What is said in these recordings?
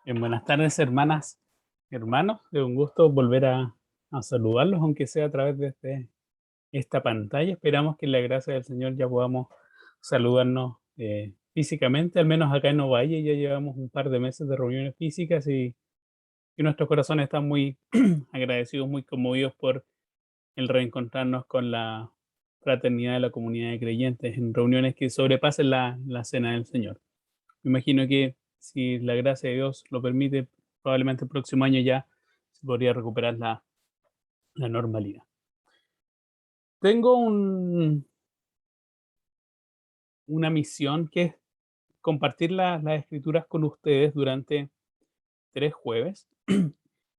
Buenas tardes, hermanas, hermanos. Es un gusto volver a saludarlos, aunque sea a través de esta pantalla. Esperamos que en la gracia del Señor ya podamos saludarnos físicamente, al menos acá en Ovalle. Ya llevamos un par de meses de reuniones físicas y nuestros corazones están muy agradecidos, muy conmovidos por el reencontrarnos con la fraternidad de la comunidad de creyentes en reuniones que sobrepasen la cena del Señor. Me imagino que si la gracia de Dios lo permite, probablemente el próximo año ya se podría recuperar la normalidad. Tengo una misión que es compartir las escrituras con ustedes durante 3 jueves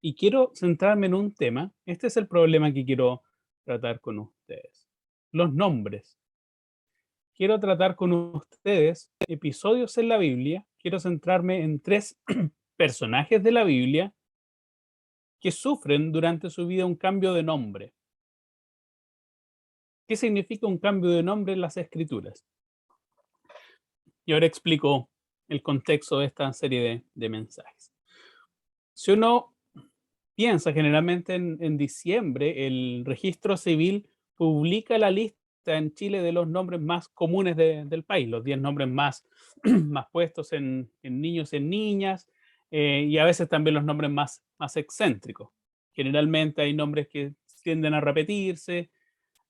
y quiero centrarme en un tema. Este es el problema que quiero tratar con ustedes. Los nombres. Quiero tratar con ustedes episodios en la Biblia. Quiero centrarme en tres personajes de la Biblia que sufren durante su vida un cambio de nombre. ¿Qué significa un cambio de nombre en las escrituras? Y ahora explico el contexto de esta serie de mensajes. Si uno piensa generalmente en diciembre, el registro civil publica la lista en Chile de los nombres más comunes del país, los 10 nombres más puestos en niños y en niñas, y a veces también los nombres más excéntricos. Generalmente hay nombres que tienden a repetirse: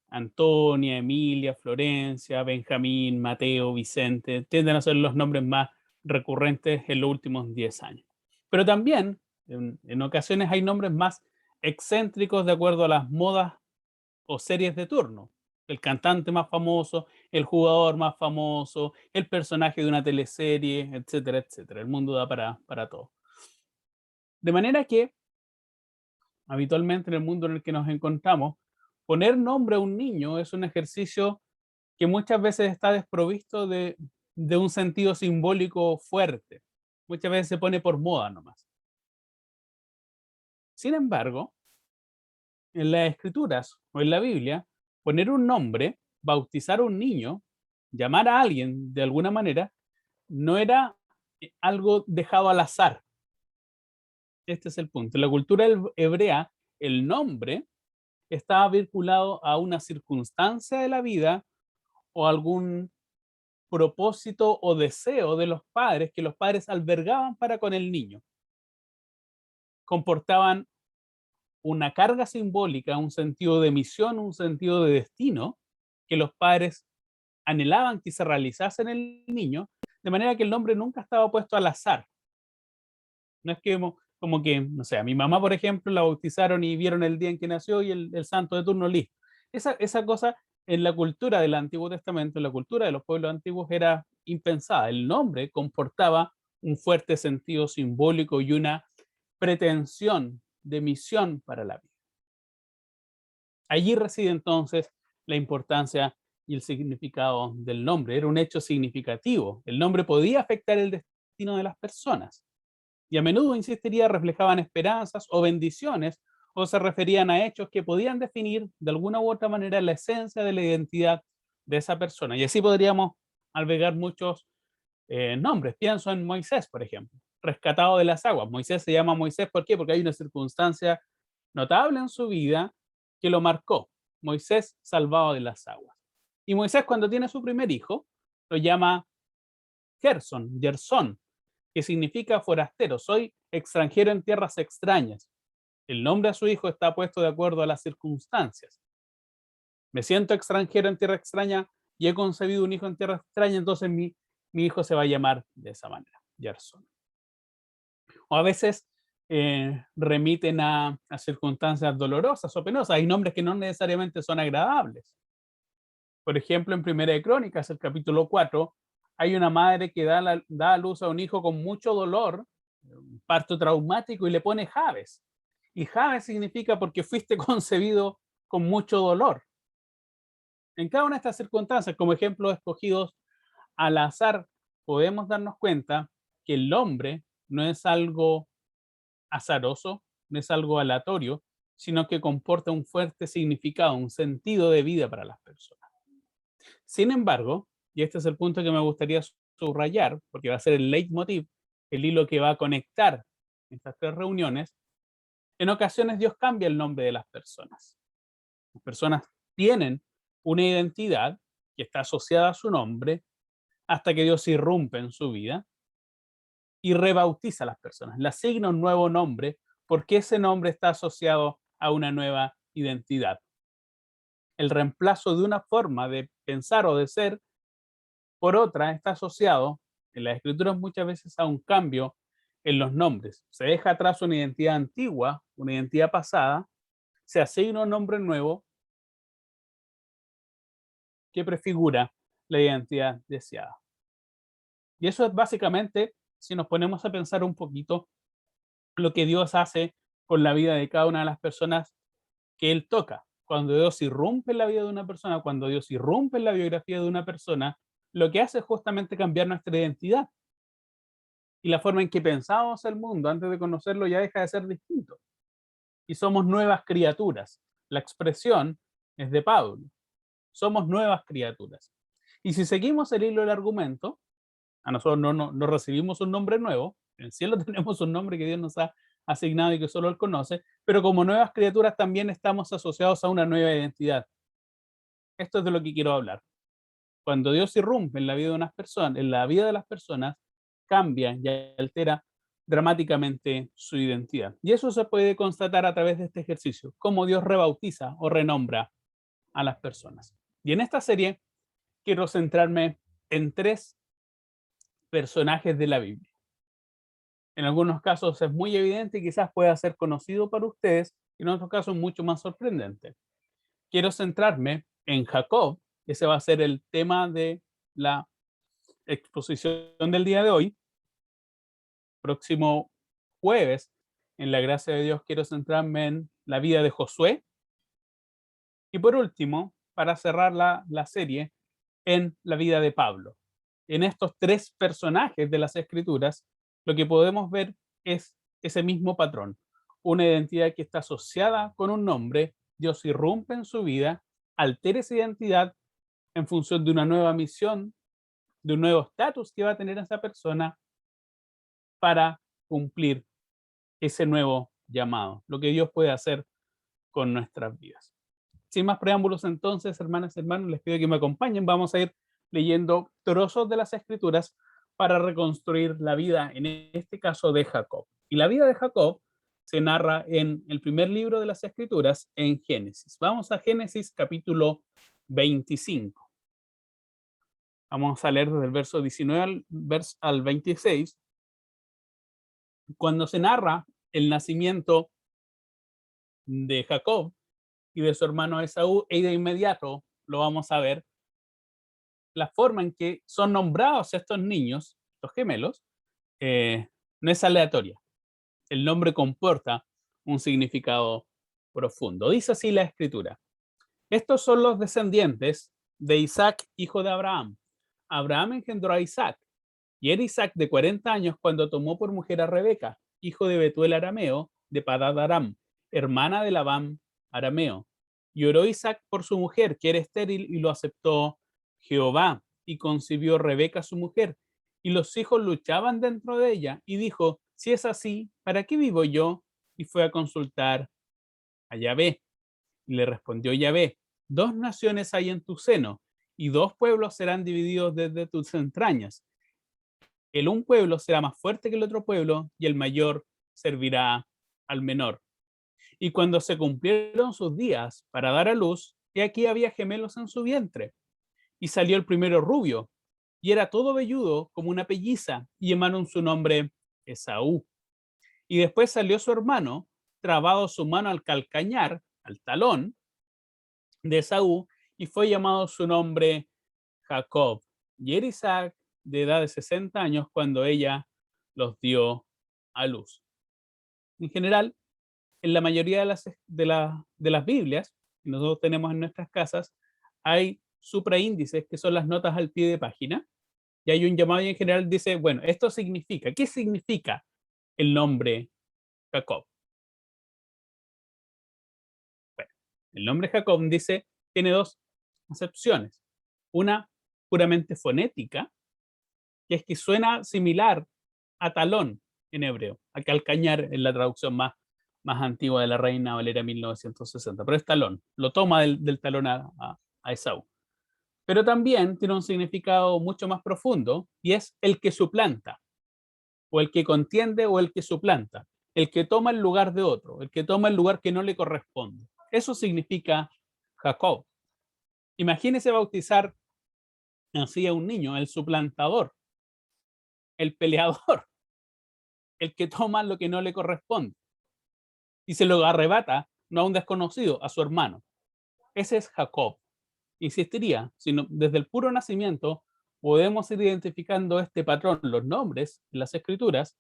Antonia, Emilia, Florencia, Benjamín, Mateo, Vicente, tienden a ser los nombres más recurrentes en los últimos 10 años. Pero también en ocasiones hay nombres más excéntricos de acuerdo a las modas o series de turno. El cantante más famoso, el jugador más famoso, el personaje de una teleserie, etcétera, etcétera. El mundo da para todo. De manera que habitualmente en el mundo en el que nos encontramos, poner nombre a un niño es un ejercicio que muchas veces está desprovisto de un sentido simbólico fuerte. Muchas veces se pone por moda nomás. Sin embargo, en las escrituras o en la Biblia, poner un nombre, bautizar a un niño, llamar a alguien de alguna manera, no era algo dejado al azar. Este es el punto. En la cultura hebrea, el nombre estaba vinculado a una circunstancia de la vida o algún propósito o deseo de los padres que los padres albergaban para con el niño. Comportaban una carga simbólica, un sentido de misión, un sentido de destino que los padres anhelaban que se realizase en el niño, de manera que el nombre nunca estaba puesto al azar. No es que como que, no sé, a mi mamá, por ejemplo, la bautizaron y vieron el día en que nació y el santo de turno listo. Esa cosa en la cultura del Antiguo Testamento, en la cultura de los pueblos antiguos, era impensada. El nombre comportaba un fuerte sentido simbólico y una pretensión de misión para la vida. Allí reside entonces la importancia y el significado del nombre. Era un hecho significativo. El nombre podía afectar el destino de las personas y a menudo, insistiría, reflejaban esperanzas o bendiciones o se referían a hechos que podían definir de alguna u otra manera la esencia de la identidad de esa persona. Y así podríamos albergar muchos nombres. Pienso en Moisés, por ejemplo, rescatado de las aguas. Moisés se llama Moisés, ¿por qué? Porque hay una circunstancia notable en su vida que lo marcó. Moisés salvado de las aguas. Y Moisés, cuando tiene su primer hijo, lo llama Gersón, que significa forastero. Soy extranjero en tierras extrañas. El nombre a su hijo está puesto de acuerdo a las circunstancias. Me siento extranjero en tierra extraña y he concebido un hijo en tierra extraña, entonces mi hijo se va a llamar de esa manera, Gerson. O a veces remiten a circunstancias dolorosas o penosas. Hay nombres que no necesariamente son agradables. Por ejemplo, en Primera de Crónicas, el capítulo 4, hay una madre que da a luz a un hijo con mucho dolor, un parto traumático, y le pone Jabes. Y Jabes significa porque fuiste concebido con mucho dolor. En cada una de estas circunstancias, como ejemplos escogidos al azar, podemos darnos cuenta que el nombre no es algo azaroso, no es algo aleatorio, sino que comporta un fuerte significado, un sentido de vida para las personas. Sin embargo, y este es el punto que me gustaría subrayar, porque va a ser el leitmotiv, el hilo que va a conectar estas tres reuniones, en ocasiones Dios cambia el nombre de las personas. Las personas tienen una identidad que está asociada a su nombre hasta que Dios irrumpe en su vida y rebautiza a las personas, le asigna un nuevo nombre porque ese nombre está asociado a una nueva identidad. El reemplazo de una forma de pensar o de ser por otra está asociado en las escrituras muchas veces a un cambio en los nombres. Se deja atrás una identidad antigua, una identidad pasada, se asigna un nombre nuevo que prefigura la identidad deseada. Y eso es básicamente, si nos ponemos a pensar un poquito, lo que Dios hace con la vida de cada una de las personas que Él toca. Cuando Dios irrumpe en la vida de una persona, cuando Dios irrumpe en la biografía de una persona, lo que hace es justamente cambiar nuestra identidad. Y la forma en que pensamos el mundo antes de conocerlo ya deja de ser distinto. Y somos nuevas criaturas. La expresión es de Pablo. Somos nuevas criaturas. Y si seguimos el hilo del argumento, a nosotros no recibimos un nombre nuevo, en el cielo tenemos un nombre que Dios nos ha asignado y que solo Él conoce, pero como nuevas criaturas también estamos asociados a una nueva identidad. Esto es de lo que quiero hablar. Cuando Dios irrumpe en la vida de unas personas, en la vida de las personas, cambia y altera dramáticamente su identidad. Y eso se puede constatar a través de este ejercicio, cómo Dios rebautiza o renombra a las personas. Y en esta serie quiero centrarme en tres personajes de la Biblia. En algunos casos es muy evidente y quizás pueda ser conocido para ustedes, y en otros casos mucho más sorprendente. Quiero centrarme en Jacob, ese va a ser el tema de la exposición del día de hoy. Próximo jueves, en la gracia de Dios, quiero centrarme en la vida de Josué. Y por último, para cerrar la serie, en la vida de Pablo. En estos tres personajes de las Escrituras, lo que podemos ver es ese mismo patrón. Una identidad que está asociada con un nombre, Dios irrumpe en su vida, altera esa identidad en función de una nueva misión, de un nuevo estatus que va a tener esa persona para cumplir ese nuevo llamado, lo que Dios puede hacer con nuestras vidas. Sin más preámbulos, entonces, hermanas y hermanos, les pido que me acompañen. Vamos a ir leyendo trozos de las Escrituras para reconstruir la vida, en este caso, de Jacob. Y la vida de Jacob se narra en el primer libro de las Escrituras, en Génesis. Vamos a Génesis capítulo 25. Vamos a leer desde el verso 19 al 26, cuando se narra el nacimiento de Jacob y de su hermano Esaú, y de inmediato lo vamos a ver, la forma en que son nombrados estos niños, estos gemelos, no es aleatoria. El nombre comporta un significado profundo. Dice así la escritura: estos son los descendientes de Isaac, hijo de Abraham. Abraham engendró a Isaac, y era Isaac de 40 años cuando tomó por mujer a Rebeca, hijo de Betuel arameo, de Padad Aram, hermana de Labán arameo. Y oró Isaac por su mujer, que era estéril, y lo aceptó Jehová, y concibió Rebeca su mujer. Y los hijos luchaban dentro de ella, y dijo: si es así, ¿para qué vivo yo? Y fue a consultar a Yahvé. Y le respondió Yahvé: dos naciones hay en tu seno, y dos pueblos serán divididos desde tus entrañas. El un pueblo será más fuerte que el otro pueblo, y el mayor servirá al menor. Y cuando se cumplieron sus días para dar a luz, he aquí había gemelos en su vientre. Y salió el primero rubio, y era todo velludo como una pelliza, y llamaron su nombre Esaú. Y después salió su hermano, trabado su mano al calcañar, al talón de Esaú, y fue llamado su nombre Jacob. Y era Isaac de edad de 60 años cuando ella los dio a luz. En general, en la mayoría de las Biblias que nosotros tenemos en nuestras casas, hay supraíndices que son las notas al pie de página, y hay un llamado y en general dice, bueno, esto significa, ¿qué significa el nombre Jacob? Bueno, el nombre Jacob dice, tiene dos acepciones. Una puramente fonética, que es que suena similar talón en hebreo, a calcañar en la traducción más antigua de la Reina Valera 1960, pero es talón, lo toma del talón a Esaú. Pero también tiene un significado mucho más profundo y es el que suplanta, o el que contiende o el que suplanta, el que toma el lugar de otro, el que toma el lugar que no le corresponde. Eso significa Jacob. Imagínese bautizar así a un niño, el suplantador, el peleador, el que toma lo que no le corresponde y se lo arrebata no a un desconocido, a su hermano. Ese es Jacob. Insistiría, sino desde el puro nacimiento podemos ir identificando este patrón. Los nombres en las escrituras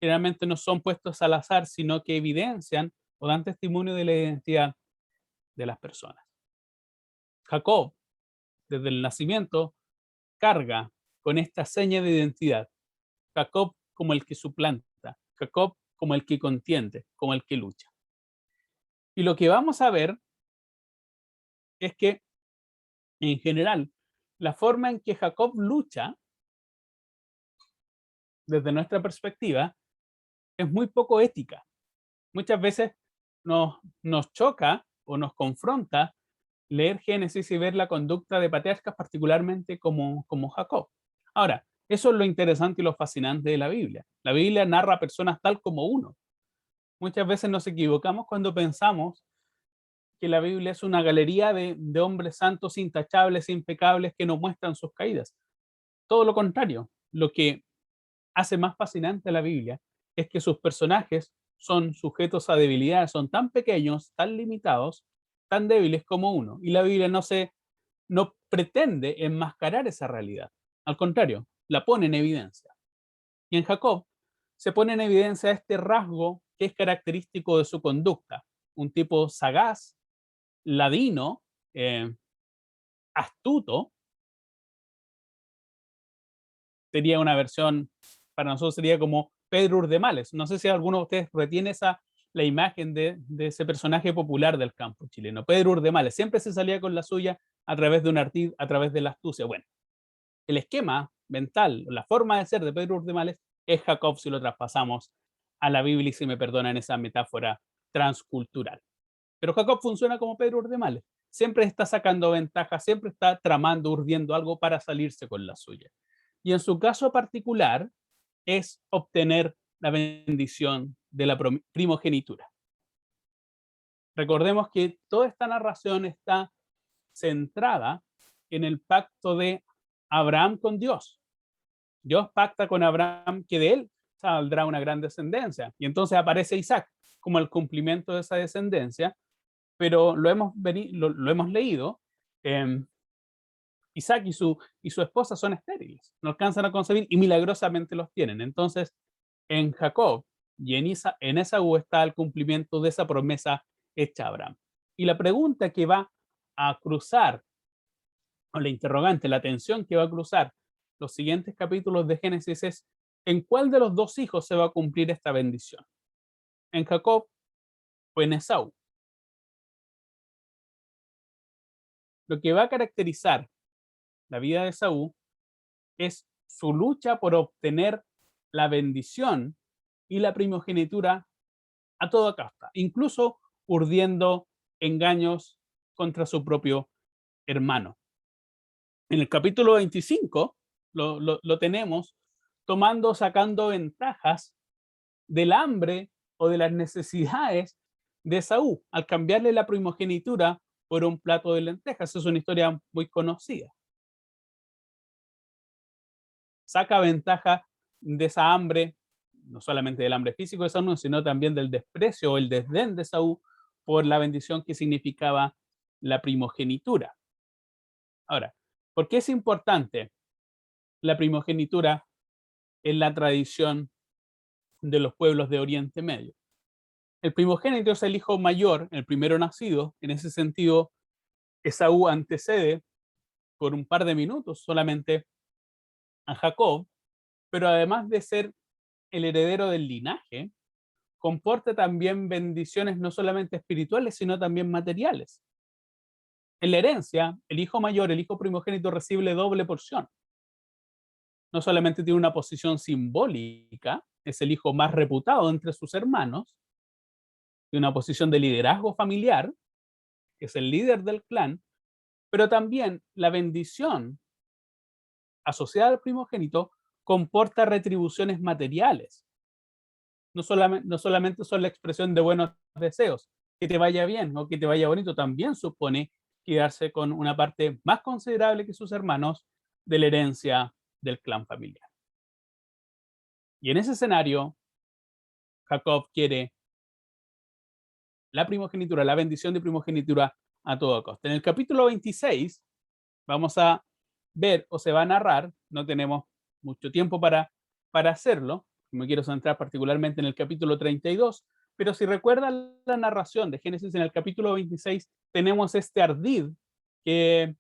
generalmente no son puestos al azar, sino que evidencian o dan testimonio de la identidad de las personas. Jacob, desde el nacimiento, carga con esta seña de identidad. Jacob como el que suplanta, Jacob como el que contiende, como el que lucha. Y lo que vamos a ver es que, en general, la forma en que Jacob lucha, desde nuestra perspectiva, es muy poco ética. Muchas veces nos choca o nos confronta leer Génesis y ver la conducta de patriarcas, particularmente como Jacob. Ahora, eso es lo interesante y lo fascinante de la Biblia. La Biblia narra a personas tal como uno. Muchas veces nos equivocamos cuando pensamos que la Biblia es una galería de hombres santos, intachables, impecables, que nos muestran sus caídas. Todo lo contrario, lo que hace más fascinante a la Biblia es que sus personajes son sujetos a debilidades, son tan pequeños, tan limitados, tan débiles como uno. Y la Biblia no pretende enmascarar esa realidad. Al contrario, la pone en evidencia. Y en Jacob se pone en evidencia este rasgo que es característico de su conducta. Un tipo sagaz, ladino, eh, astuto, sería una versión, para nosotros sería como Pedro Urdemales. No sé si alguno de ustedes retiene la imagen de ese personaje popular del campo chileno. Pedro Urdemales siempre se salía con la suya a través de un ardid, a través de la astucia. Bueno, el esquema mental, la forma de ser de Pedro Urdemales es Jacob si lo traspasamos a la Biblia y si me perdonan esa metáfora transcultural. Pero Jacob funciona como Pedro Urdemales. Siempre está sacando ventaja, siempre está tramando, urdiendo algo para salirse con la suya. Y en su caso particular es obtener la bendición de la primogenitura. Recordemos que toda esta narración está centrada en el pacto de Abraham con Dios. Dios pacta con Abraham que de él saldrá una gran descendencia. Y entonces aparece Isaac como el cumplimiento de esa descendencia, pero lo hemos leído. Isaac y su esposa son estériles, no alcanzan a concebir y milagrosamente los tienen. Entonces, en Jacob y en Esaú está el cumplimiento de esa promesa hecha a Abraham. Y la pregunta que va a cruzar, o la interrogante, la tensión que va a cruzar los siguientes capítulos de Génesis es: ¿en cuál de los dos hijos se va a cumplir esta bendición? ¿En Jacob o en Esaú? Lo que va a caracterizar la vida de Esaú es su lucha por obtener la bendición y la primogenitura a toda costa, incluso urdiendo engaños contra su propio hermano. En el capítulo 25 lo tenemos sacando ventajas del hambre o de las necesidades de Saúl al cambiarle la primogenitura por un plato de lentejas. Es una historia muy conocida. Saca ventaja de esa hambre, no solamente del hambre físico de Saúl, sino también del desprecio o el desdén de Saúl por la bendición que significaba la primogenitura. Ahora, ¿por qué es importante la primogenitura en la tradición de los pueblos de Oriente Medio? El primogénito es el hijo mayor, el primero nacido. En ese sentido, Esaú antecede por un par de minutos solamente a Jacob, pero además de ser el heredero del linaje, comporta también bendiciones no solamente espirituales, sino también materiales. En la herencia, el hijo mayor, el hijo primogénito, recibe doble porción. no solamente tiene una posición simbólica, es el hijo más reputado entre sus hermanos, tiene una posición de liderazgo familiar, que es el líder del clan, pero también la bendición asociada al primogénito comporta retribuciones materiales. No solamente son la expresión de buenos deseos, que te vaya bien o que te vaya bonito, también supone quedarse con una parte más considerable que sus hermanos de la herencia del clan familiar. Y en ese escenario, Jacob quiere la primogenitura, la bendición de primogenitura a toda costa. En el capítulo 26 vamos a ver o se va a narrar, no tenemos mucho tiempo para hacerlo, me quiero centrar particularmente en el capítulo 32, pero si recuerdan la narración de Génesis en el capítulo 26, tenemos este ardid que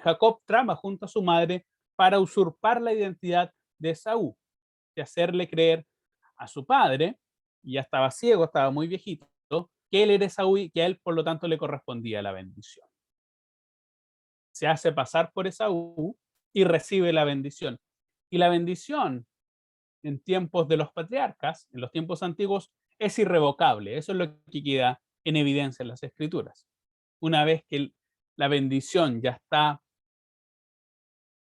Jacob trama junto a su madre para usurpar la identidad de Esaú, de hacerle creer a su padre, y ya estaba ciego, estaba muy viejito, que él era Esaú y que a él por lo tanto le correspondía la bendición. Se hace pasar por Esaú y recibe la bendición. Y la bendición en tiempos de los patriarcas, en los tiempos antiguos, es irrevocable. Eso es lo que queda en evidencia en las escrituras. Una vez que la bendición ya está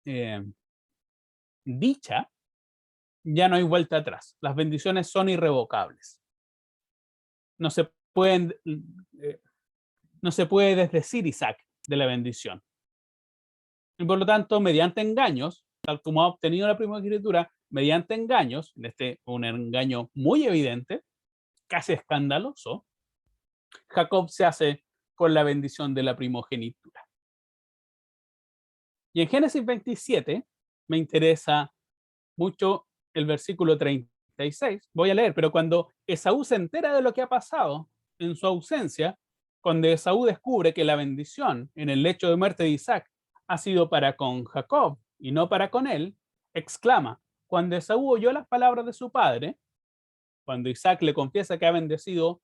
eh, dicha, ya no hay vuelta atrás. Las bendiciones son irrevocables. No se pueden, eh, no se puede desdecir Isaac de la bendición. Y por lo tanto, mediante engaños, tal como ha obtenido la primogenitura, mediante engaños, un engaño muy evidente, casi escandaloso, Jacob se hace con la bendición de la primogenitura. Y en Génesis 27 me interesa mucho el versículo 36. Voy a leer, pero cuando Esaú se entera de lo que ha pasado en su ausencia, cuando Esaú descubre que la bendición en el lecho de muerte de Isaac ha sido para con Jacob y no para con él, exclama: cuando Esaú oyó las palabras de su padre, cuando Isaac le confiesa que ha bendecido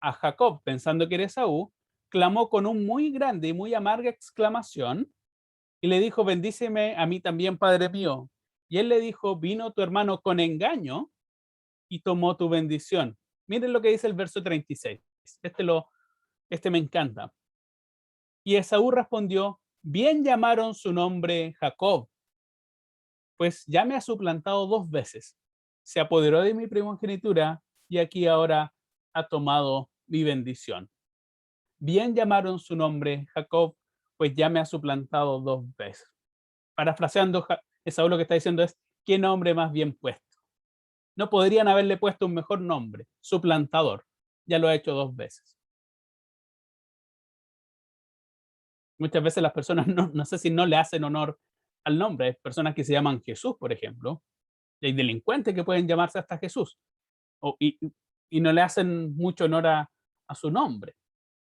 a Jacob pensando que era Esaú, clamó con un muy grande y muy amarga exclamación y le dijo: bendíceme a mí también, padre mío. Y él le dijo: vino tu hermano con engaño y tomó tu bendición. Miren lo que dice el verso 36. Este me encanta. Y Esaú respondió: bien llamaron su nombre Jacob, pues ya me ha suplantado 2 veces. Se apoderó de mi primogenitura y aquí ahora ha tomado mi bendición. Bien llamaron su nombre Jacob, pues ya me ha suplantado 2 veces. Parafraseando, Esaú lo que está diciendo es: ¿qué nombre más bien puesto? No podrían haberle puesto un mejor nombre, suplantador. Ya lo ha hecho 2 veces. Muchas veces las personas no sé si no le hacen honor al nombre. Hay personas que se llaman Jesús, por ejemplo, y hay delincuentes que pueden llamarse hasta Jesús, y no le hacen mucho honor a su nombre.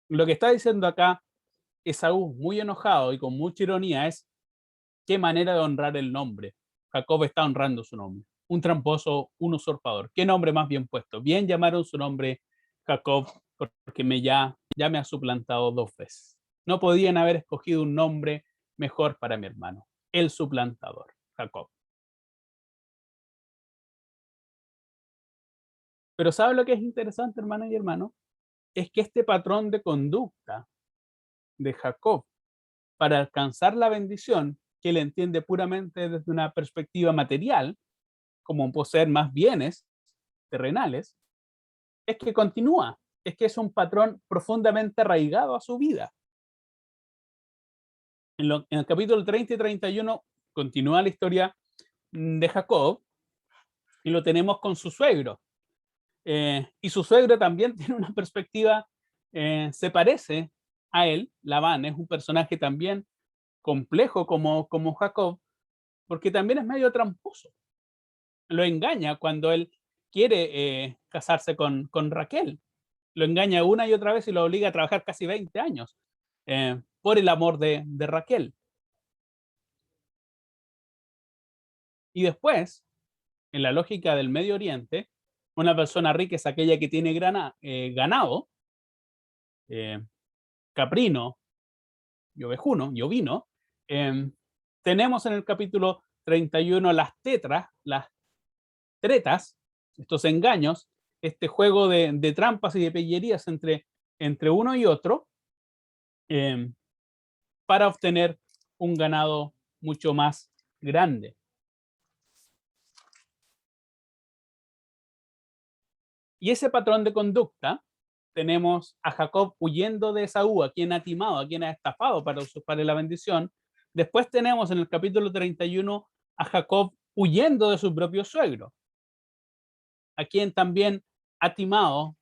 Lo que está diciendo acá Esaú, muy enojado y con mucha ironía, es: qué manera de honrar el nombre. Jacob está honrando su nombre. Un tramposo, un usurpador. ¿Qué nombre más bien puesto? Bien llamaron su nombre Jacob, porque ya me ha suplantado 2 veces. No podían haber escogido un nombre mejor para mi hermano. El suplantador, Jacob. Pero ¿sabe lo que es interesante, hermanas y hermanos? Es que este patrón de conducta de Jacob para alcanzar la bendición, que él entiende puramente desde una perspectiva material, como poseer más bienes terrenales, es que continúa, es que es un patrón profundamente arraigado a su vida. En el capítulo 30 y 31 continúa la historia de Jacob y lo tenemos con su suegro. Y su suegro también tiene una perspectiva, se parece a él. Labán es un personaje también complejo como Jacob, porque también es medio tramposo. Lo engaña cuando él quiere casarse con Raquel. Lo engaña una y otra vez y lo obliga a trabajar casi 20 años por el amor de Raquel. Y después, en la lógica del Medio Oriente, una persona rica es aquella que tiene ganado, eh, caprino y ovejuno y ovino. Tenemos en el capítulo 31 las tetras, las tretas, estos engaños, este juego de trampas y de pillerías entre uno y otro, eh, para obtener un ganado mucho más grande. Y ese patrón de conducta, tenemos a Jacob huyendo de Esaú, a quien ha timado, a quien ha estafado para usurparle la bendición. Después tenemos en el capítulo 31 a Jacob huyendo de su propio suegro, a quien también ha timado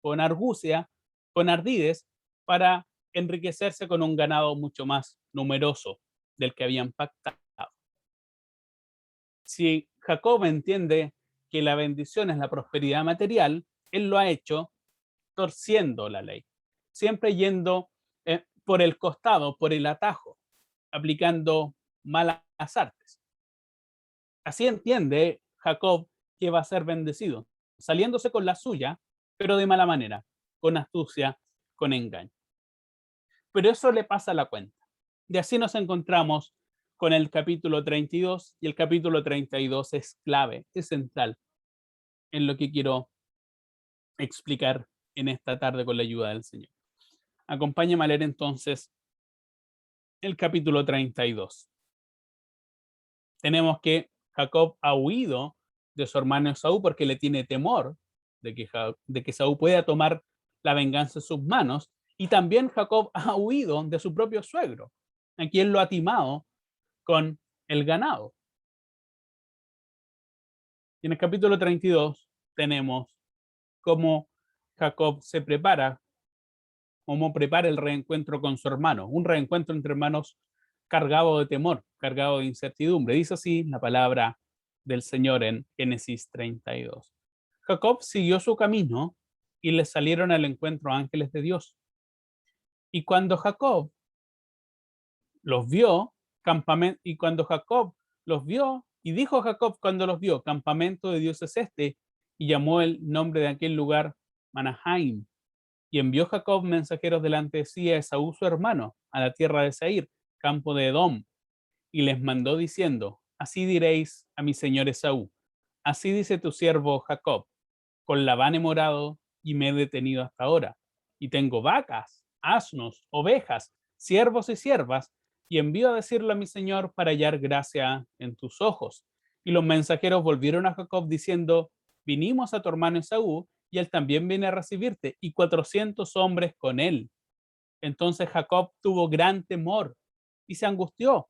con argucia, con ardides, para enriquecerse con un ganado mucho más numeroso del que habían pactado. Si Jacob entiende que la bendición es la prosperidad material, él lo ha hecho torciendo la ley, siempre yendo por el costado, por el atajo, aplicando malas artes. Así entiende Jacob que va a ser bendecido, saliéndose con la suya, pero de mala manera, con astucia, con engaño. Pero eso le pasa la cuenta. Y así nos encontramos con el capítulo 32, y el capítulo 32 es clave, es central en lo que quiero explicar en esta tarde con la ayuda del Señor. Acompáñame a leer entonces el capítulo 32. Tenemos que Jacob ha huido de su hermano Esaú porque le tiene temor de que Esaú pueda tomar la venganza en sus manos. Y también Jacob ha huido de su propio suegro, a quien lo ha timado con el ganado. Y en el capítulo 32 tenemos cómo Jacob se prepara, cómo prepara el reencuentro con su hermano, un reencuentro entre hermanos cargado de temor, cargado de incertidumbre. Dice así la palabra del Señor en Génesis 32. Jacob siguió su camino y le salieron al encuentro ángeles de Dios. Y cuando Jacob los vio, y cuando Jacob los vio, y dijo Jacob cuando los vio, campamento de Dios es este, y llamó el nombre de aquel lugar Manahaim. Y envió Jacob mensajeros delante de sí a Esaú su hermano, a la tierra de Seir, campo de Edom, y les mandó diciendo: así diréis a mi señor Esaú, así dice tu siervo Jacob, con Labán he morado y me he detenido hasta ahora, y tengo vacas, asnos, ovejas, siervos y siervas, y envío a decirlo a mi señor para hallar gracia en tus ojos. Y los mensajeros volvieron a Jacob diciendo: vinimos a tu hermano Esaú, y él también viene a recibirte, y 400 hombres con él. Entonces Jacob tuvo gran temor y se angustió,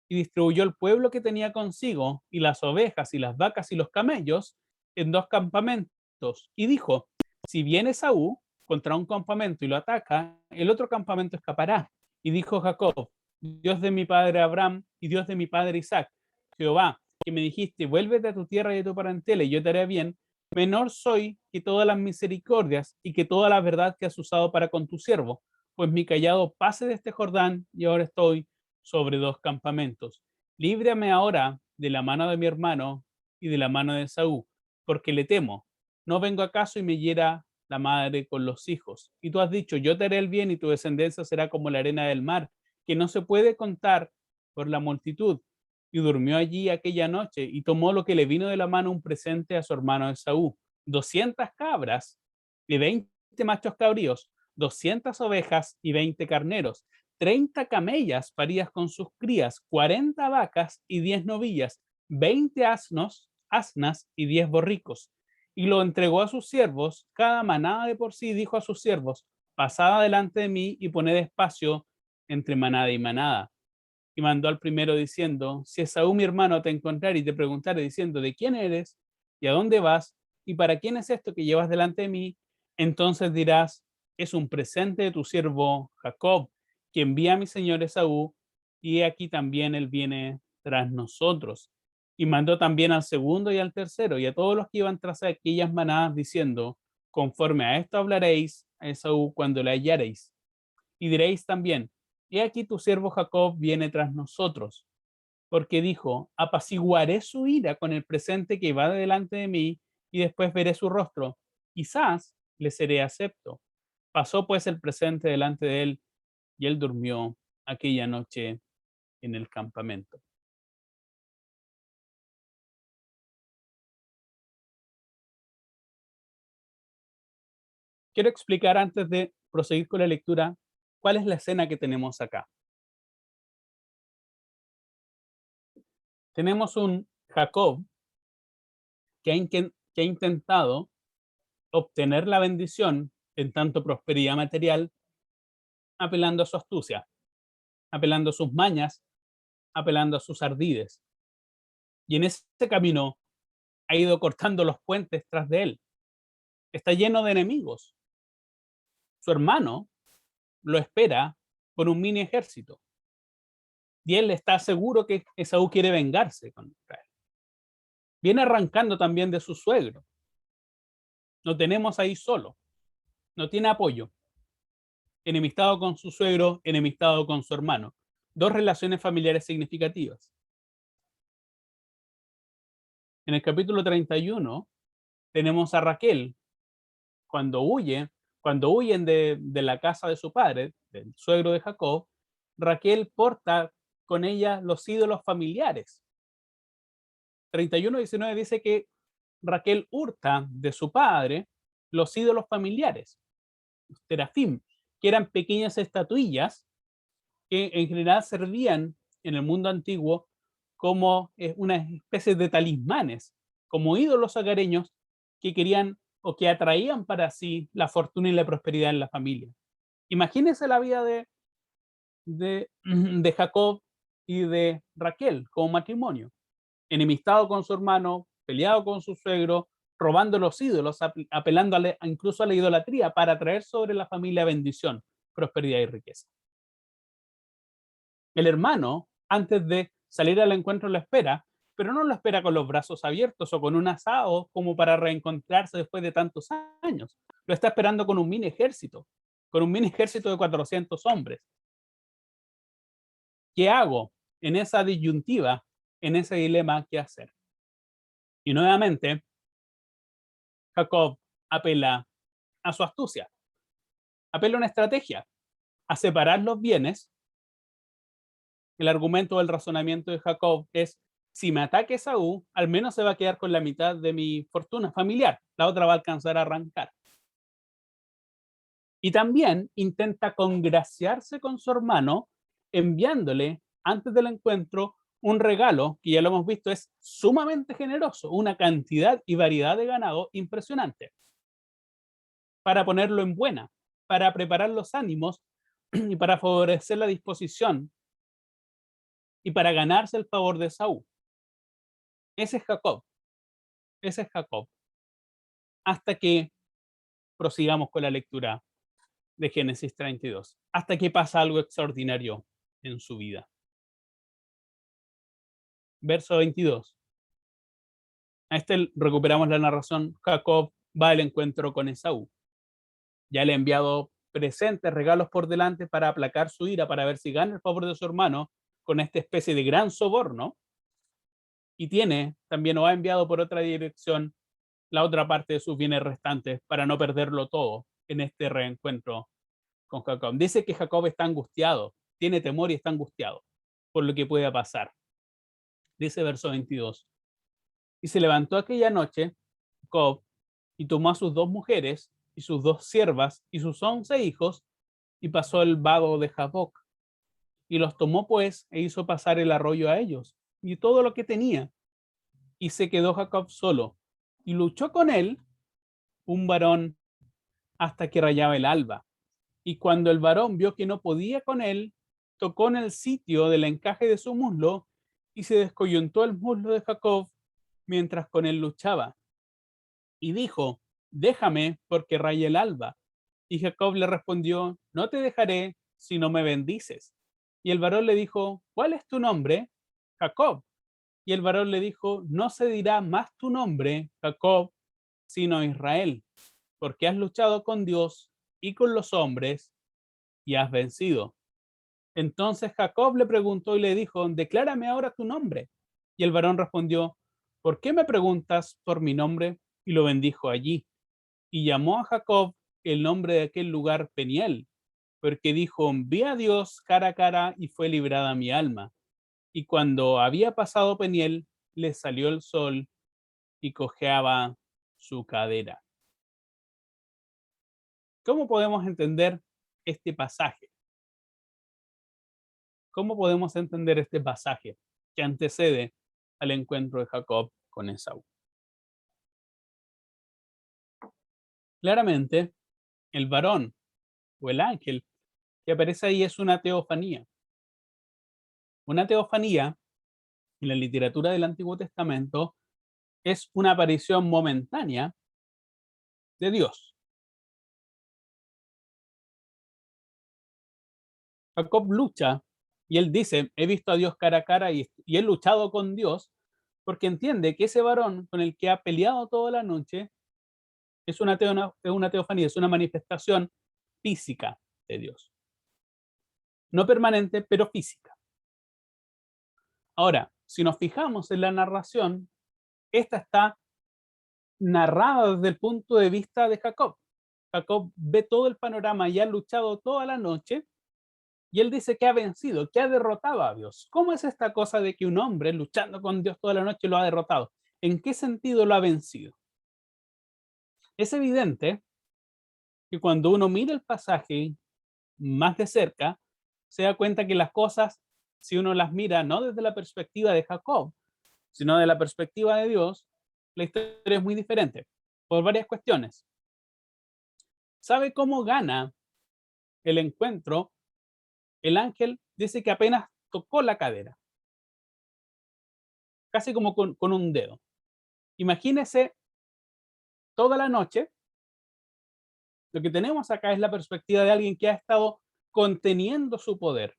y distribuyó el pueblo que tenía consigo, y las ovejas, y las vacas, y los camellos, en 2 campamentos, y dijo: si viene Esaú contra un campamento y lo ataca, el otro campamento escapará. Y dijo Jacob: Dios de mi padre Abraham y Dios de mi padre Isaac, Jehová, que me dijiste: vuélvete a tu tierra y a tu parentela, y yo te haré bien, menor soy que todas las misericordias y que toda la verdad que has usado para con tu siervo, pues mi callado pase de este Jordán, y ahora estoy sobre 2 campamentos. Líbrame ahora de la mano de mi hermano y de la mano de Esaú, porque le temo. No vengo acaso y me hiera la madre con los hijos. Y tú has dicho: yo te haré el bien, y tu descendencia será como la arena del mar, que no se puede contar por la multitud. Y durmió allí aquella noche, y tomó lo que le vino de la mano un presente a su hermano Esaú: 200 cabras y 20 machos cabríos, 200 ovejas y 20 carneros, 30 camellas paridas con sus crías, 40 vacas y 10 novillas, 20 asnas y 10 borricos. Y lo entregó a sus siervos, cada manada de por sí. Dijo a sus siervos: pasad delante de mí y poned espacio entre manada y manada. Y mandó al primero diciendo: si Esaú mi hermano te encontrare y te preguntare diciendo: ¿de quién eres? ¿Y a dónde vas? ¿Y para quién es esto que llevas delante de mí? Entonces dirás: es un presente de tu siervo Jacob, que envía a mi señor Esaú, y aquí también él viene tras nosotros. Y mandó también al segundo y al tercero, y a todos los que iban tras aquellas manadas, diciendo: conforme a esto hablaréis a Esaú cuando le hallareis. Y diréis también: he aquí tu siervo Jacob viene tras nosotros, porque dijo: apaciguaré su ira con el presente que va delante de mí, y después veré su rostro, quizás le seré acepto. Pasó pues el presente delante de él, y él durmió aquella noche en el campamento. quiero explicar antes de proseguir con la lectura cuál es la escena que tenemos acá. Tenemos un Jacob que ha intentado obtener la bendición en tanto prosperidad material, apelando a su astucia, apelando a sus mañas, apelando a sus ardides. Y en ese camino ha ido cortando los puentes tras de él. Está lleno de enemigos. Su hermano lo espera con un mini ejército. Y él está seguro que Esaú quiere vengarse con Israel. Viene arrancando también de su suegro. Lo tenemos ahí solo. No tiene apoyo. Enemistado con su suegro, enemistado con su hermano. Dos relaciones familiares significativas. En el capítulo 31 tenemos a Raquel cuando huyen de la casa de su padre, del suegro de Jacob. Raquel porta con ella los ídolos familiares. 31:19 dice que Raquel hurta de su padre los ídolos familiares, los terafim, que eran pequeñas estatuillas que en general servían en el mundo antiguo como una especie de talismanes, como ídolos agareños que querían o que atraían para sí la fortuna y la prosperidad en la familia. Imagínense la vida de Jacob y de Raquel como matrimonio, enemistado con su hermano, peleado con su suegro, robando los ídolos, apelando incluso a la idolatría para traer sobre la familia bendición, prosperidad y riqueza. El hermano, antes de salir al encuentro, lo espera, pero no lo espera con los brazos abiertos o con un asado como para reencontrarse después de tantos años. Lo está esperando con un mini ejército, de 400 hombres. ¿Qué hago en esa disyuntiva, en ese dilema? ¿Qué hacer? Y nuevamente, Jacob apela a su astucia, apela a una estrategia, a separar los bienes. El argumento o el razonamiento de Jacob es: si me ataca Esaú, al menos se va a quedar con la mitad de mi fortuna familiar, la otra va a alcanzar a arrancar. Y también intenta congraciarse con su hermano, enviándole antes del encuentro un regalo que ya lo hemos visto es sumamente generoso, una cantidad y variedad de ganado impresionante, para ponerlo en buena, para preparar los ánimos y para favorecer la disposición y para ganarse el favor de Saúl. Ese es Jacob, ese es Jacob. Hasta que prosigamos con la lectura de Génesis 32, hasta que pasa algo extraordinario en su vida. Verso 22. A este recuperamos la narración. Jacob va al encuentro con Esaú. Ya le ha enviado presentes, regalos por delante para aplacar su ira, para ver si gana el favor de su hermano con esta especie de gran soborno. Y tiene también, o ha enviado por otra dirección, la otra parte de sus bienes restantes para no perderlo todo en este reencuentro con Jacob. Dice que Jacob está angustiado, tiene temor y está angustiado por lo que pueda pasar. Dice verso 22. Y se levantó aquella noche Jacob y tomó a sus 2 mujeres y sus 2 siervas y sus 11 hijos y pasó el vado de Jaboc. Y los tomó pues e hizo pasar el arroyo a ellos y todo lo que tenía. Y se quedó Jacob solo y luchó con él un varón hasta que rayaba el alba. Y cuando el varón vio que no podía con él, tocó en el sitio del encaje de su muslo y se descoyuntó el muslo de Jacob mientras con él luchaba. Y dijo: déjame, porque raya el alba. Y Jacob le respondió: no te dejaré si no me bendices. Y el varón le dijo: ¿cuál es tu nombre? Jacob. Y el varón le dijo: no se dirá más tu nombre, Jacob, sino Israel, porque has luchado con Dios y con los hombres y has vencido. Entonces Jacob le preguntó y le dijo: declárame ahora tu nombre. Y el varón respondió: ¿por qué me preguntas por mi nombre? Y lo bendijo allí. Y llamó a Jacob el nombre de aquel lugar Peniel, porque dijo: vi a Dios cara a cara y fue librada mi alma. Y cuando había pasado Peniel, le salió el sol y cojeaba su cadera. ¿Cómo podemos entender este pasaje? ¿Cómo podemos entender este pasaje que antecede al encuentro de Jacob con Esaú? Claramente, el varón o el ángel que aparece ahí es una teofanía. Una teofanía, en la literatura del Antiguo Testamento, es una aparición momentánea de Dios. Jacob lucha y él dice, he visto a Dios cara a cara y he luchado con Dios porque entiende que ese varón con el que ha peleado toda la noche es una teofanía, es una manifestación física de Dios. No permanente, pero física. Ahora, si nos fijamos en la narración, esta está narrada desde el punto de vista de Jacob. Jacob ve todo el panorama y ha luchado toda la noche y él dice que ha vencido, que ha derrotado a Dios. ¿Cómo es esta cosa de que un hombre luchando con Dios toda la noche lo ha derrotado? ¿En qué sentido lo ha vencido? Es evidente que cuando uno mira el pasaje más de cerca, se da cuenta que las cosas, si uno las mira no desde la perspectiva de Jacob, sino de la perspectiva de Dios, la historia es muy diferente, por varias cuestiones. ¿Sabe cómo gana el encuentro? El ángel dice que apenas tocó la cadera, casi como con un dedo. Imagínese toda la noche, lo que tenemos acá es la perspectiva de alguien que ha estado conteniendo su poder.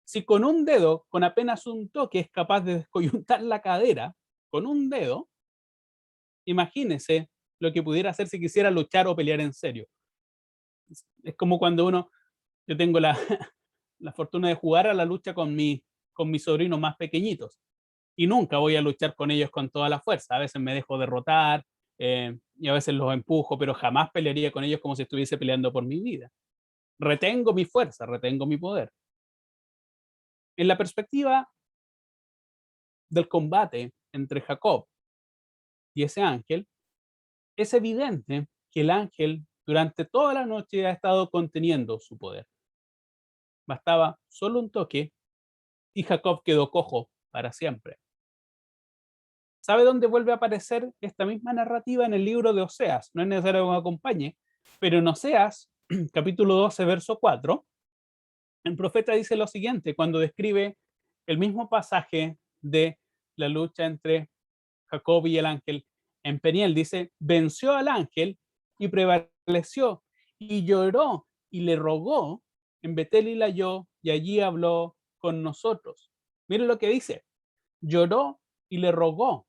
Si con un dedo, con apenas un toque, es capaz de descoyuntar la cadera, con un dedo, imagínese lo que pudiera hacer si quisiera luchar o pelear en serio. Es como cuando yo tengo la fortuna de jugar a la lucha con mis sobrinos más pequeñitos y nunca voy a luchar con ellos con toda la fuerza. A veces me dejo derrotar y a veces los empujo, pero jamás pelearía con ellos como si estuviese peleando por mi vida. Retengo mi fuerza, retengo mi poder. En la perspectiva del combate entre Jacob y ese ángel, es evidente que el ángel durante toda la noche ha estado conteniendo su poder. Bastaba solo un toque y Jacob quedó cojo para siempre. ¿Sabe dónde vuelve a aparecer esta misma narrativa? En el libro de Oseas. No es necesario que me acompañe, pero en Oseas, capítulo 12, verso 4, el profeta dice lo siguiente cuando describe el mismo pasaje de la lucha entre Jacob y el ángel. En Peniel dice, venció al ángel y prevaleció y lloró y le rogó en Betel y la halló y allí habló con nosotros. Miren lo que dice, lloró y le rogó.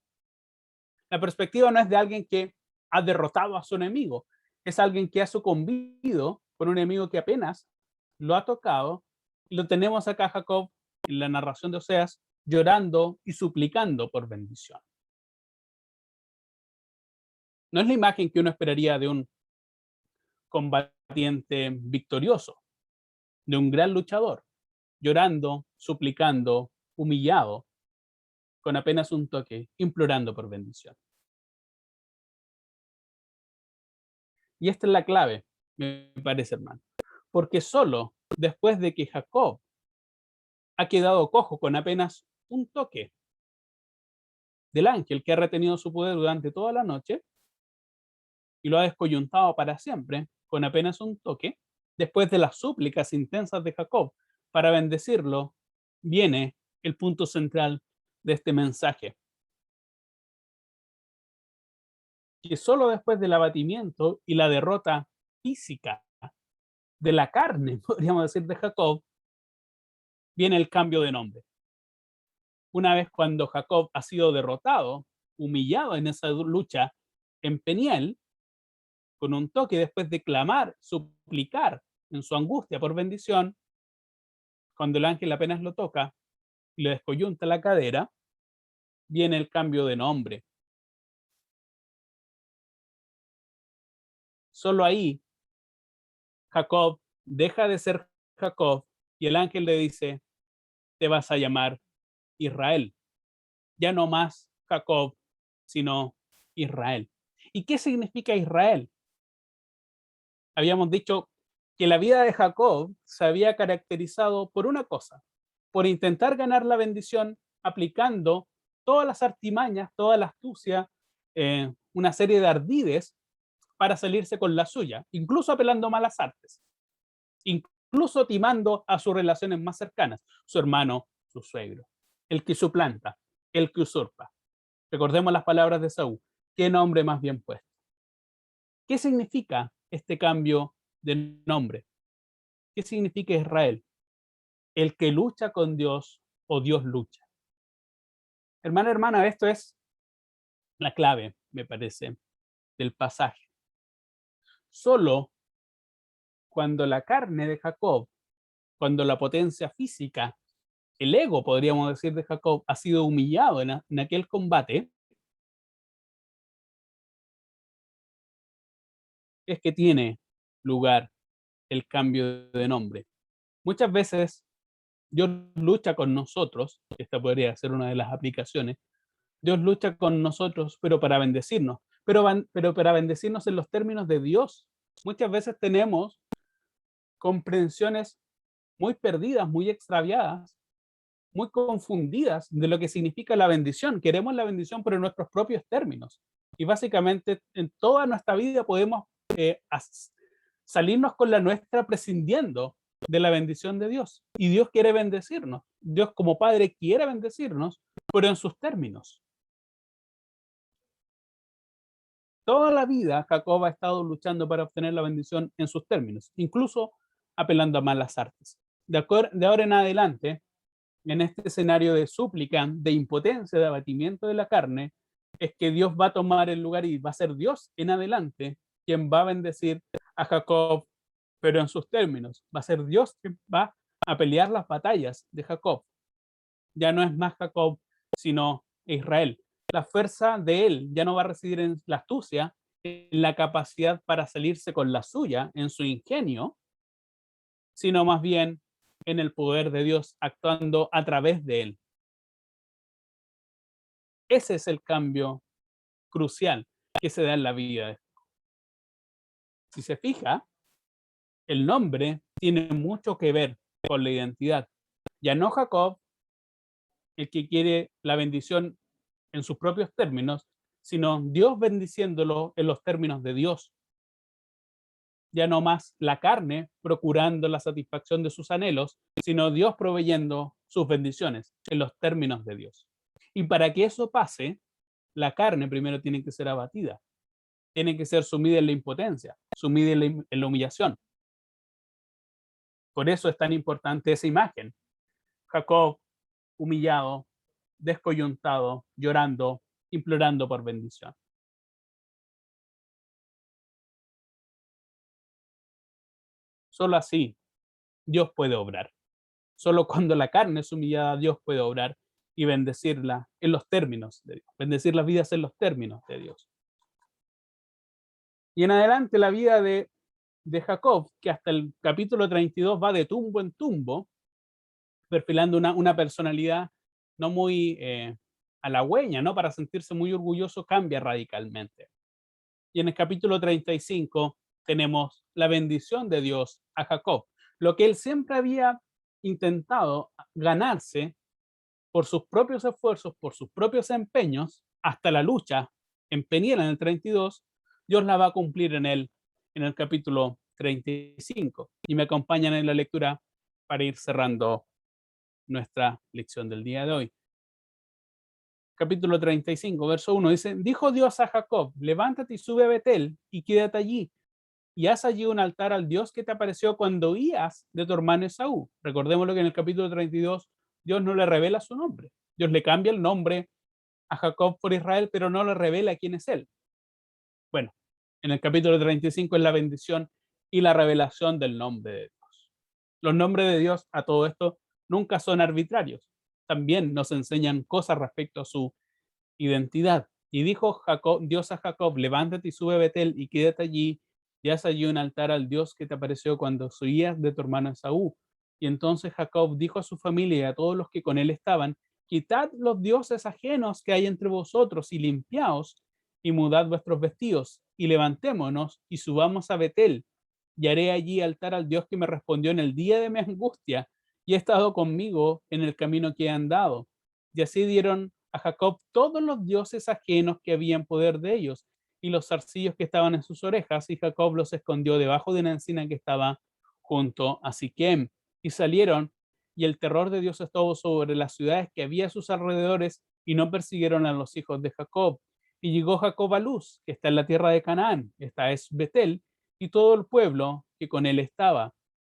La perspectiva no es de alguien que ha derrotado a su enemigo, es alguien que ha sucumbido por un enemigo que apenas lo ha tocado. Y lo tenemos acá, Jacob, en la narración de Oseas, llorando y suplicando por bendición. No es la imagen que uno esperaría de un combatiente victorioso, de un gran luchador, llorando, suplicando, humillado, con apenas un toque, implorando por bendición. Y esta es la clave, me parece, hermano. Porque solo después de que Jacob ha quedado cojo con apenas un toque del ángel que ha retenido su poder durante toda la noche y lo ha descoyuntado para siempre, con apenas un toque, después de las súplicas intensas de Jacob para bendecirlo, viene el punto central de este mensaje. Que solo después del abatimiento y la derrota física de la carne, podríamos decir, de Jacob, viene el cambio de nombre. Una vez cuando Jacob ha sido derrotado, humillado en esa lucha en Peniel, con un toque después de clamar, suplicar en su angustia por bendición, cuando el ángel apenas lo toca y le descoyunta la cadera, viene el cambio de nombre. Solo ahí Jacob deja de ser Jacob y el ángel le dice, te vas a llamar Israel. Ya no más Jacob, sino Israel. ¿Y qué significa Israel? habíamos dicho que la vida de Jacob se había caracterizado por una cosa, por intentar ganar la bendición aplicando todas las artimañas, toda la astucia, una serie de ardides para salirse con la suya, incluso apelando a malas artes, incluso timando a sus relaciones más cercanas, su hermano, su suegro, el que suplanta, el que usurpa. Recordemos las palabras de Saúl, qué nombre más bien puesto. ¿Qué significa este cambio de nombre? ¿Qué significa Israel? El que lucha con Dios o Dios lucha. Hermana, esto es la clave, me parece, del pasaje. Solo cuando la carne de Jacob, cuando la potencia física, el ego, podríamos decir, de Jacob, ha sido humillado en aquel combate, es que tiene lugar el cambio de nombre. Muchas veces Dios lucha con nosotros, esta podría ser una de las aplicaciones. Dios lucha con nosotros, pero para bendecirnos, pero para bendecirnos en los términos de Dios. Muchas veces tenemos comprensiones muy perdidas, muy extraviadas, muy confundidas de lo que significa la bendición. Queremos la bendición, pero en nuestros propios términos. Y básicamente en toda nuestra vida podemos salirnos con la nuestra prescindiendo de la bendición de Dios. Y Dios quiere bendecirnos. Dios como Padre quiere bendecirnos, pero en sus términos. Toda la vida Jacob ha estado luchando para obtener la bendición en sus términos, incluso apelando a malas artes. De ahora en adelante, en este escenario de súplica, de impotencia, de abatimiento de la carne, es que Dios va a tomar el lugar y va a ser Dios en adelante quien va a bendecir a Jacob, pero en sus términos. Va a ser Dios quien va a pelear las batallas de Jacob. Ya no es más Jacob, sino Israel. La fuerza de él ya no va a residir en la astucia, en la capacidad para salirse con la suya, en su ingenio, sino más bien en el poder de Dios actuando a través de él. Ese es el cambio crucial que se da en la vida. Si se fija, el nombre tiene mucho que ver con la identidad. Ya no Jacob, el que quiere la bendición en sus propios términos, sino Dios bendiciéndolo en los términos de Dios. Ya no más la carne procurando la satisfacción de sus anhelos, sino Dios proveyendo sus bendiciones en los términos de Dios. Y para que eso pase, la carne primero tiene que ser abatida, tiene que ser sumida en la impotencia, sumida en la humillación. Por eso es tan importante esa imagen. Jacob humillado, descoyuntado, llorando, implorando por bendición. Solo así Dios puede obrar. Solo cuando la carne es humillada, Dios puede obrar y bendecirla en los términos de Dios, bendecir las vidas en los términos de Dios. Y en adelante la vida de Jacob, que hasta el capítulo 32 va de tumbo en tumbo, perfilando una personalidad no muy halagüeña, ¿no? Para sentirse muy orgulloso, cambia radicalmente. Y en el capítulo 35 tenemos la bendición de Dios a Jacob, lo que él siempre había intentado ganarse por sus propios esfuerzos, por sus propios empeños, hasta la lucha en Peniel en el 32, Dios la va a cumplir en él en el capítulo 35. Y me acompañan en la lectura para ir cerrando nuestra lección del día de hoy. Capítulo 35, verso 1 dice: dijo Dios a Jacob, levántate y sube a Betel y quédate allí, y haz allí un altar al Dios que te apareció cuando huías de tu hermano Esaú. Recordemos lo que en el capítulo 32 Dios no le revela su nombre. Dios le cambia el nombre a Jacob por Israel, pero no le revela quién es él. Bueno, en el capítulo 35 es la bendición y la revelación del nombre de Dios. Los nombres de Dios a todo esto nunca son arbitrarios. También nos enseñan cosas respecto a su identidad. Y dijo Jacob, Dios a Jacob, levántate y sube a Betel y quédate allí, y haz allí un altar al Dios que te apareció cuando huías de tu hermano Esaú. Y entonces Jacob dijo a su familia y a todos los que con él estaban: quitad los dioses ajenos que hay entre vosotros y limpiaos y mudad vuestros vestidos y levantémonos y subamos a Betel y haré allí altar al Dios que me respondió en el día de mi angustia y ha estado conmigo en el camino que he andado. Y así dieron a Jacob todos los dioses ajenos que había en poder de ellos y los zarcillos que estaban en sus orejas, y Jacob los escondió debajo de una encina que estaba junto a Siquem. Y salieron, y el terror de Dios estuvo sobre las ciudades que había a sus alrededores, y no persiguieron a los hijos de Jacob. Y llegó Jacob a Luz, que está en la tierra de Canaán, esta es Betel, y todo el pueblo que con él estaba.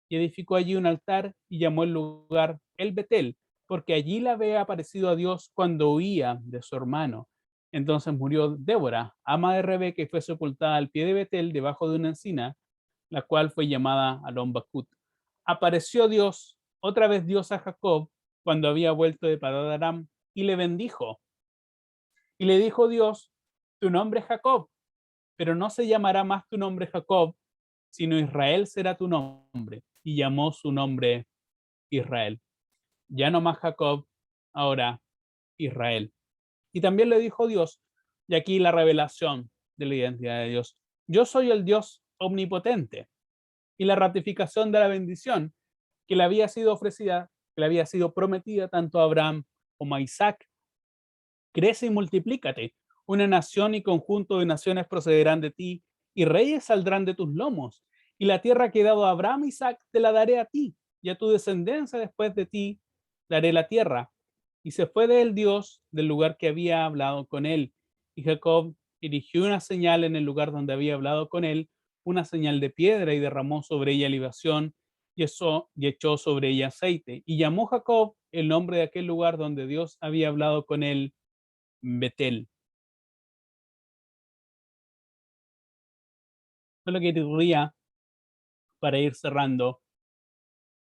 Y edificó allí un altar y llamó el lugar el Betel, porque allí le había aparecido a Dios cuando huía de su hermano. Entonces murió Débora, ama de Rebeca, y fue sepultada al pie de Betel, debajo de una encina, la cual fue llamada Alon Bakut. Apareció Dios, otra vez Dios a Jacob, cuando había vuelto de Padán Aram, y le bendijo. Y le dijo Dios: tu nombre es Jacob, pero no se llamará más tu nombre Jacob, sino Israel será tu nombre. Y llamó su nombre Israel. Ya no más Jacob, ahora Israel. Y también le dijo Dios, y aquí la revelación de la identidad de Dios: yo soy el Dios omnipotente. Y la ratificación de la bendición que le había sido ofrecida, que le había sido prometida tanto a Abraham como a Isaac: crece y multiplícate, una nación y conjunto de naciones procederán de ti, y reyes saldrán de tus lomos, y la tierra que he dado a Abraham y Isaac te la daré a ti, y a tu descendencia después de ti daré la tierra. Y se fue de él Dios del lugar que había hablado con él, y Jacob erigió una señal en el lugar donde había hablado con él, una señal de piedra, y derramó sobre ella libación, y echó sobre ella aceite, y llamó Jacob el nombre de aquel lugar donde Dios había hablado con él, Betel. Solo que quería, para ir cerrando,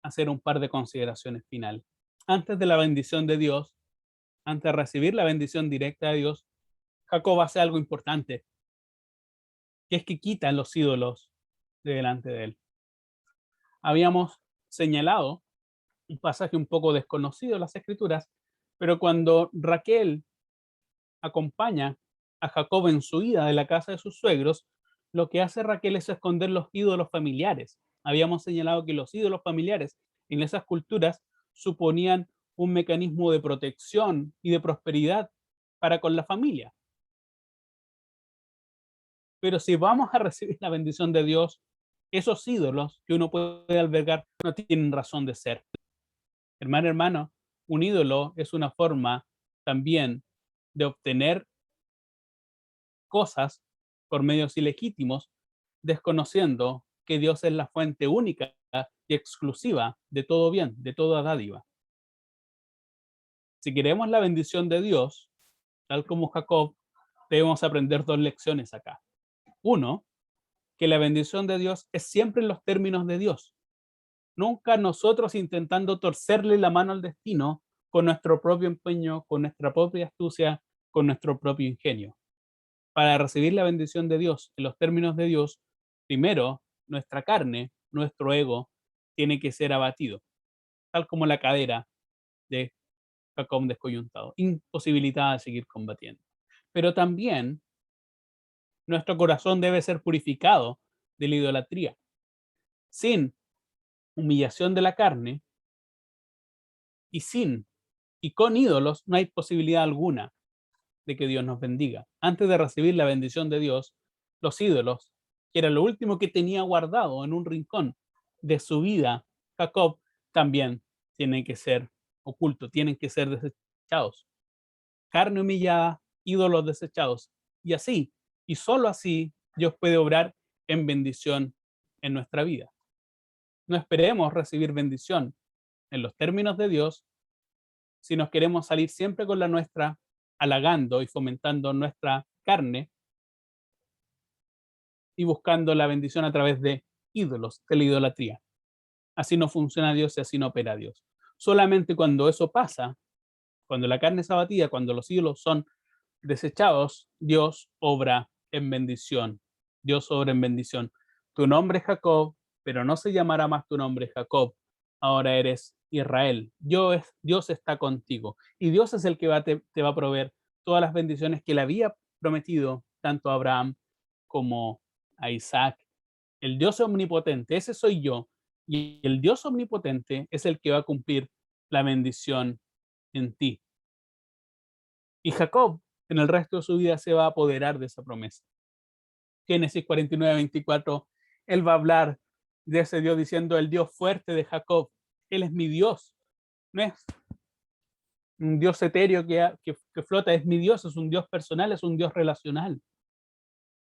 hacer un par de consideraciones finales. Antes de la bendición de Dios, antes de recibir la bendición directa de Dios, Jacob hace algo importante, que es que quita los ídolos de delante de él. Habíamos señalado un pasaje un poco desconocido en las Escrituras, pero cuando Raquel acompaña a Jacob en su ida de la casa de sus suegros, lo que hace Raquel es esconder los ídolos familiares. Habíamos señalado que los ídolos familiares en esas culturas suponían un mecanismo de protección y de prosperidad para con la familia. Pero si vamos a recibir la bendición de Dios, esos ídolos que uno puede albergar no tienen razón de ser. Hermano, un ídolo es una forma también de obtener cosas por medios ilegítimos, desconociendo que Dios es la fuente única y exclusiva de todo bien, de toda dádiva. Si queremos la bendición de Dios, tal como Jacob, debemos aprender dos lecciones acá. Uno, que la bendición de Dios es siempre en los términos de Dios. Nunca nosotros intentando torcerle la mano al destino con nuestro propio empeño, con nuestra propia astucia, con nuestro propio ingenio. Para recibir la bendición de Dios en los términos de Dios, primero nuestra carne, nuestro ego, tiene que ser abatido, tal como la cadera de Jacob descoyuntado, imposibilitada de seguir combatiendo. Pero también nuestro corazón debe ser purificado de la idolatría. Sin humillación de la carne y sin y con ídolos no hay posibilidad alguna de que Dios nos bendiga. Antes de recibir la bendición de Dios, los ídolos, que era lo último que tenía guardado en un rincón de su vida, Jacob, también tienen que ser ocultos, tienen que ser desechados. Carne humillada, ídolos desechados. Y así, y solo así, Dios puede obrar en bendición en nuestra vida. No esperemos recibir bendición en los términos de Dios si nos queremos salir siempre con la nuestra, halagando y fomentando nuestra carne y buscando la bendición a través de ídolos, de la idolatría. Así no funciona Dios y así no opera Dios. Solamente cuando eso pasa, cuando la carne es abatida, cuando los ídolos son desechados, Dios obra en bendición. Dios obra en bendición. Tu nombre es Jacob, pero no se llamará más tu nombre Jacob. Ahora eres Israel. Dios está contigo. Y Dios es el que te va a proveer todas las bendiciones que le había prometido tanto a Abraham como a Isaac El Dios omnipotente, ese soy yo. Y el Dios omnipotente es el que va a cumplir la bendición en ti. Y Jacob, en el resto de su vida, se va a apoderar de esa promesa. Génesis 49:24, él va a hablar de ese Dios diciendo, el Dios fuerte de Jacob, él es mi Dios. No es un Dios etéreo que flota, es mi Dios, es un Dios personal, es un Dios relacional.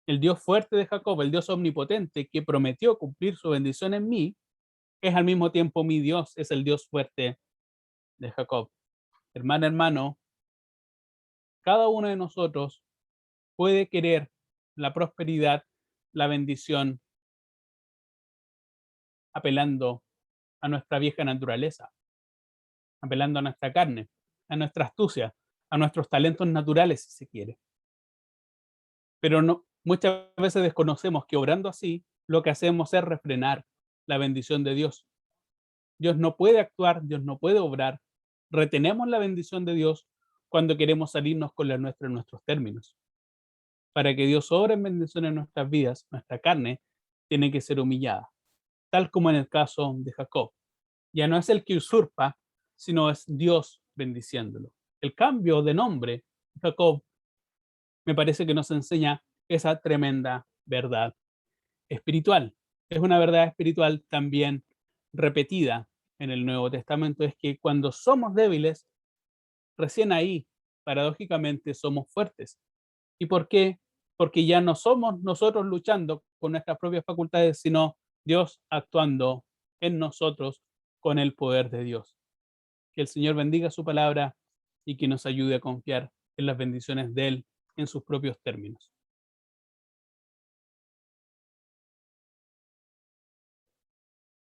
El Dios fuerte de Jacob, el Dios omnipotente que prometió cumplir su bendición en mí, es al mismo tiempo mi Dios, es el Dios fuerte de Jacob. Hermano, hermano, cada uno de nosotros puede querer la prosperidad, la bendición, apelando a nuestra vieja naturaleza, apelando a nuestra carne, a nuestra astucia, a nuestros talentos naturales, si se quiere. Pero no, muchas veces desconocemos que obrando así, lo que hacemos es refrenar la bendición de Dios. Dios no puede actuar, Dios no puede obrar. Retenemos la bendición de Dios cuando queremos salirnos con la nuestra en nuestros términos. Para que Dios obre en bendición en nuestras vidas, nuestra carne tiene que ser humillada, tal como en el caso de Jacob. Ya no es el que usurpa, sino es Dios bendiciéndolo. El cambio de nombre, Jacob, me parece que nos enseña esa tremenda verdad espiritual. Es una verdad espiritual también repetida en el Nuevo Testamento, es que cuando somos débiles, recién ahí, paradójicamente, somos fuertes. ¿Y por qué? Porque ya no somos nosotros luchando con nuestras propias facultades, sino Dios actuando en nosotros con el poder de Dios. Que el Señor bendiga su palabra y que nos ayude a confiar en las bendiciones de Él en sus propios términos.